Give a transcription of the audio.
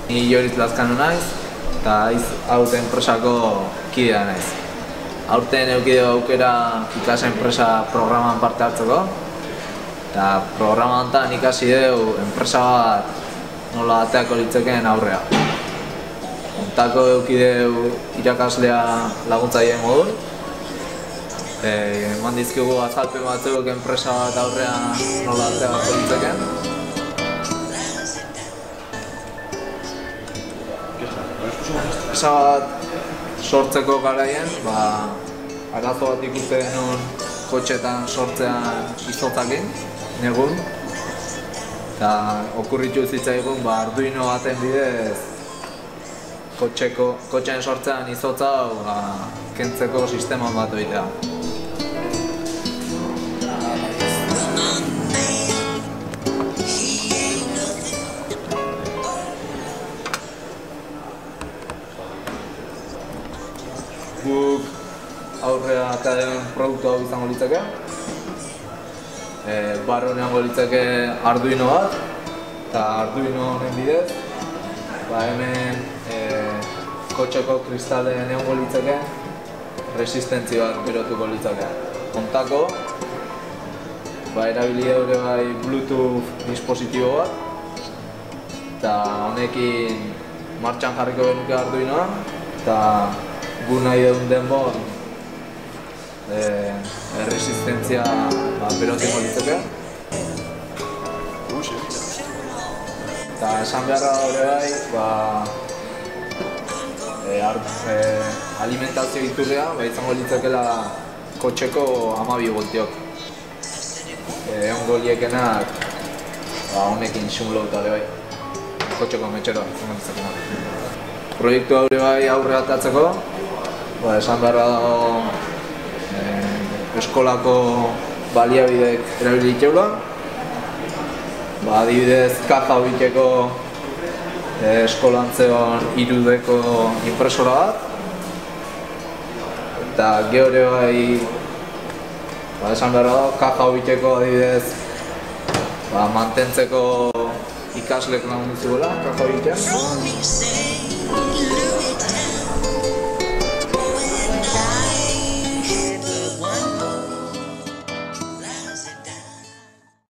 Ni Joris Lazkano naiz, eta aurten enpresako kidea naiz. Aurten eduki dugu aukera ikasa enpresa programan parte hartzeko, eta programa honetan ikasi dugu enpresa bat nola ateako litzekeen aurrea. Hontako eduki dugu irakaslea laguntzaileen modun. Eman dizkigu azalpen batzuk enpresa bat aurrean nola ateako litzekeen. Enpresa bat sortzeko garaian, arazo bat ikusten genuen kotxetan sortzean izotzakin, negun. Eta okurritu zitzaigun Arduino baten bidez kotxean sortzean izotza kentzeko sistema bat egitea. Guk aurrera eta den produktu hau izango litzake. Barruan litzake Arduino bat, eta Arduino honen bidez hemen kotxeko kristalen egongo litzake resistentzia bat berotuko litzake. Hontako erabili dure Bluetooth dispositibo bat, eta honekin martxan jarriko genuke Arduinoa, eta gu nahi dugun denbon resistentzia berotiko litzake. Eta esan beharra alimentazio iturria izango litzakela kotxeko 12 voltiok. Egongo liekenak honekin xumulauta kotxeko metxeroa izango litzakena. Proiektu aurre atatzeko, esan beharra dago eskolako baliabidek erabili dituela. Adibidez, kaja hobiteko eskolan zegoen 3Dko impresora bat. Eta geure esan beharra dago, kaja hobiteko adibidez mantentzeko ikaslek lagundu zuela, kaja hobitea.